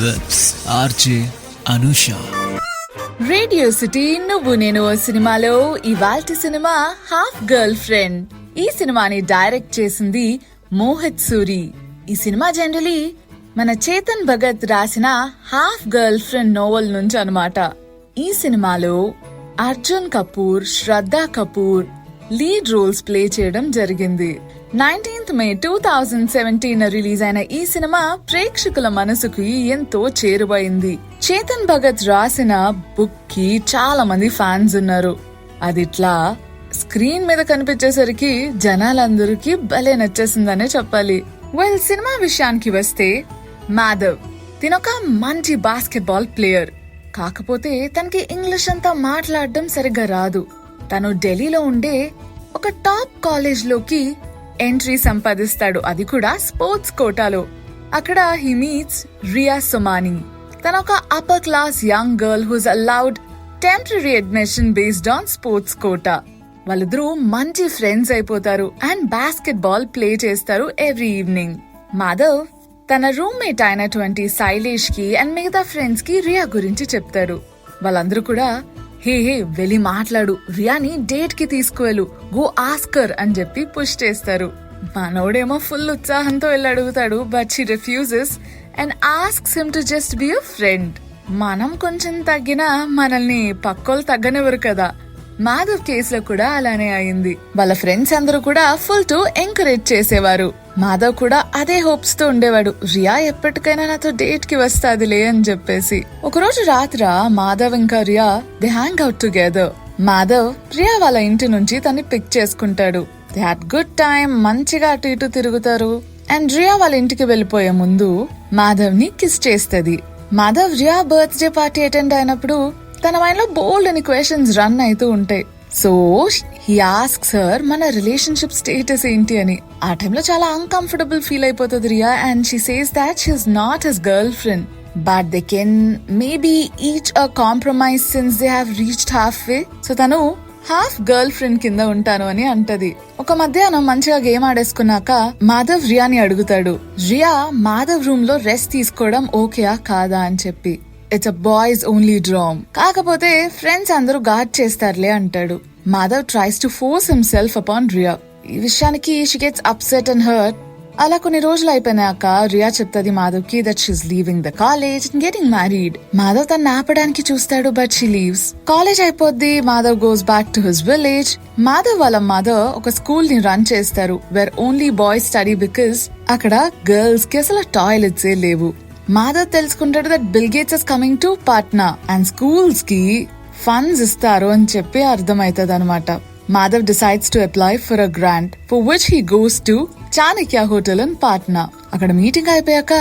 with RJ Anusha. Radio city నువ్వు నేను ఓ సినిమాలో ఇవాల్టి సినిమా హాఫ్ గర్ల్ ఫ్రెండ్. ఈ సినిమాని డైరెక్ట్ చేసింది మోహిత్ సూరి. ఈ సినిమా జనరలీ మన చేతన్ భగత్ రాసిన హాఫ్ గర్ల్ ఫ్రెండ్ నోవెల్ నుంచి అన్నమాట. ఈ సినిమాలో అర్జున్ కపూర్, శ్రద్ధా కపూర్ లీడ్ రోల్స్ ప్లే చేయడం జరిగింది. 19th May 2017 రిలీజ్ అయిన ఈ సినిమా ప్రేక్షకుల మనసుకు ఎంతో చేరువైంది. చేతన్ భగత్ రాసిన బుక్ కి చాలా మంది ఫ్యాన్స్ ఉన్నారు. అదిట్లా స్క్రీన్ మీద కనిపించేసరికి జనాలందరికీ భలే నచ్చేసిందనే చెప్పాలి. సినిమా విషయానికి వస్తే మాధవ్ తినొక మంచి బాస్కెట్బాల్ ప్లేయర్. కాకపోతే తనకి ఇంగ్లీష్ అంతా మాట్లాడడం సరిగ్గా రాదు. తను ఢిల్లీలో ఉండే ఒక టాప్ కాలేజ్ లోకి ఎంట్రీ సంపాదిస్తాడు, అది కూడా స్పోర్ట్స్ కోటాలో. అక్కడ హీ మీట్స్ రియా సోమాని. తన ఒక upper class young girl who's allowed temporary admission based on sports quota. వాళ్ళిద్దరూ మంచి ఫ్రెండ్స్ అయిపోతారు అండ్ బాస్కెట్ బాల్ ప్లే చేస్తారు ఎవ్రీ ఈవినింగ్. మాధవ్ తన రూమ్మేట్ అయినటువంటి శైలేష్ కి అండ్ మిగతా ఫ్రెండ్స్ కి రియా గురించి చెప్తారు. వాళ్ళందరూ కూడా హే వెళ్ళి మాట్లాడు, రియాని డేట్ కి తీసుకువెళ్ళు, గో ఆస్కర్ అని చెప్పి పుష్ చేస్తారు. మనోడేమో ఫుల్ ఉత్సాహంతో వెళ్ళి అడుగుతాడు, but she refuses and asks him to just be a friend. మనం కొంచెం తగ్గినా మనల్ని పక్కోళ్ళు తగ్గనివ్వరు కదా. మాధవ్ కేసులో కూడా అలానే అయింది. వాళ్ళ ఫ్రెండ్స్ అందరూ కూడా ఫుల్ టు ఎంకరేజ్ చేసేవారు. మాధవ్ కూడా అదే హోప్స్ తో ఉండేవాడు, రియా ఎప్పటికైనా నాతో డేట్ కి వస్తాదిలే అని చెప్పేసి. ఒకరోజు రాత్ర మాధవ్ ఇంకా Riya they hang out together. Madhav Riya వాళ్ళ ఇంటి నుంచి తన్ని పిక్ చేసుకుంటాడు. దే హ్యాడ్ గుడ్ టైం, మంచిగా అటు ఇటు తిరుగుతారు. అండ్ రియా వాళ్ళ ఇంటికి వెళ్ళిపోయే ముందు మాధవ్ ని కిస్ చేస్తది. Madhav Riya birthday party attend అయినప్పుడు తన మైండ్ లో బోల్డ్ అని క్వశ్చన్స్ రన్ అవుతూ ఉంటాయి. సో హీ ఆస్క్స్ హర్ మన రిలేషన్షిప్ స్టేటస్ ఏంటి అని. ఆ టైంలో చాలా అన్కంఫర్టబుల్ ఫీల్ అయిపోతుంది Riya and she says that she is not his girlfriend, but they can maybe each a compromise since they have reached halfway. So తను half girlfriend కింద ఉంటాను అని అంటది. ఒక మధ్యాహ్నం మంచిగా గేమ్ ఆడేసుకున్నాక మాధవ్ రియాని అడుగుతాడు, రియా మాధవ్ రూమ్ లో రెస్ట్ తీసుకోవడం ఓకేయా కాదా అని చెప్పి. It's a boys only dorm, కాకపోతే ఫ్రెండ్స్ అందరూ గార్డ్ చేస్తారులే అంటాడు. Madhav tries to force himself upon Riya. ఈ విషయానికి she gets upset and hurt. అలా కొన్ని రోజులు అయిపోయినాక రియా చెప్తాది మాధవ్ కి that she's leaving the college and getting married. Madhav తను ఆపడానికి చూస్తాడు, బట్ షీ లీవ్స్. కాలేజ్ అయిపోద్ది, Madhav goes back to his village. Madhav వాళ్ళ మదర్ ఒక స్కూల్ ని రన్ చేస్తారు where only boys study because అక్కడ గర్ల్స్ కి అసలు టాయిలెట్స్ ఏ లేవు. మాధవ్ తెలుసుకుంటాడు that Bill Gates is coming to Patna and schools కి ఫండ్స్ ఇస్తారు అని చెప్పి అర్థమైతుంది అనమాట. Madhav decides to apply for a grant for which he goes to Chanakya hotel in Patna. అక్కడ మీటింగ్ అయిపోయాక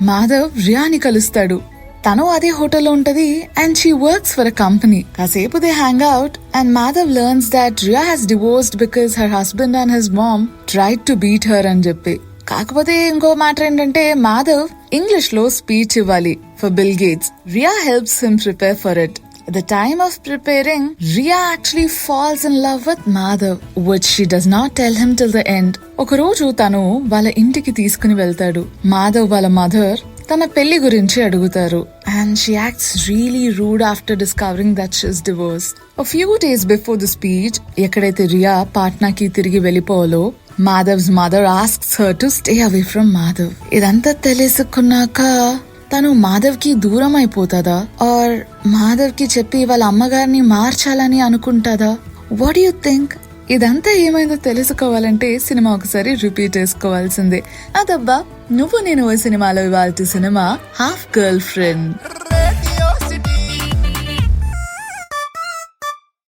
మాధవ్ రియాని కలుస్తాడు. తను అదే హోటల్లో ఉంటది and she works for a company. కాసేపు they hang out and Madhav learns that Riya has divorced because her husband and his mom tried to beat her అని చెప్పి. కాకపోతే ఇంకో మ్యాటర్ ఏంటంటే మాధవ్ ఇంగ్లీష్ లో స్పీచ్ ఇవ్వాలి for Bill Gates. Riya helps him prepare for it. At the time of preparing, Ria actually falls in love with Madhav, which she does not tell him till the end. ఒక రోజు తను వాళ్ళ ఇంటికి తీసుకుని వెళ్తాడు. మాధవ్ వాళ్ళ మదర్ తన పెళ్లి గురించి అడుగుతారు and she acts really rude after discovering that she is divorced. A few days before the speech, ఎక్కడైతే రియా పాట్నాకి తిరిగి వెళ్ళిపోవాలో మాధవ్స్ mother asks her to stay away from Madhav. ఇదంతా తెలుసుకున్నాక తను మాధవ్ కి దూరం అయిపోతుందా ఆర్ మాధవ్ కి చెప్పి వాళ్ళ అమ్మగారిని మార్చాలని అనుకుంటాదా? What do you think? ఇదంతా ఏమైందో తెలుసుకోవాలంటే సినిమా ఒకసారి రిపీట్ చేసుకోవాల్సిందే. అదబ్బా నువ్వు నేను ఓ సినిమాలో ఇవాల్టి సినిమా హాఫ్ గర్ల్ ఫ్రెండ్.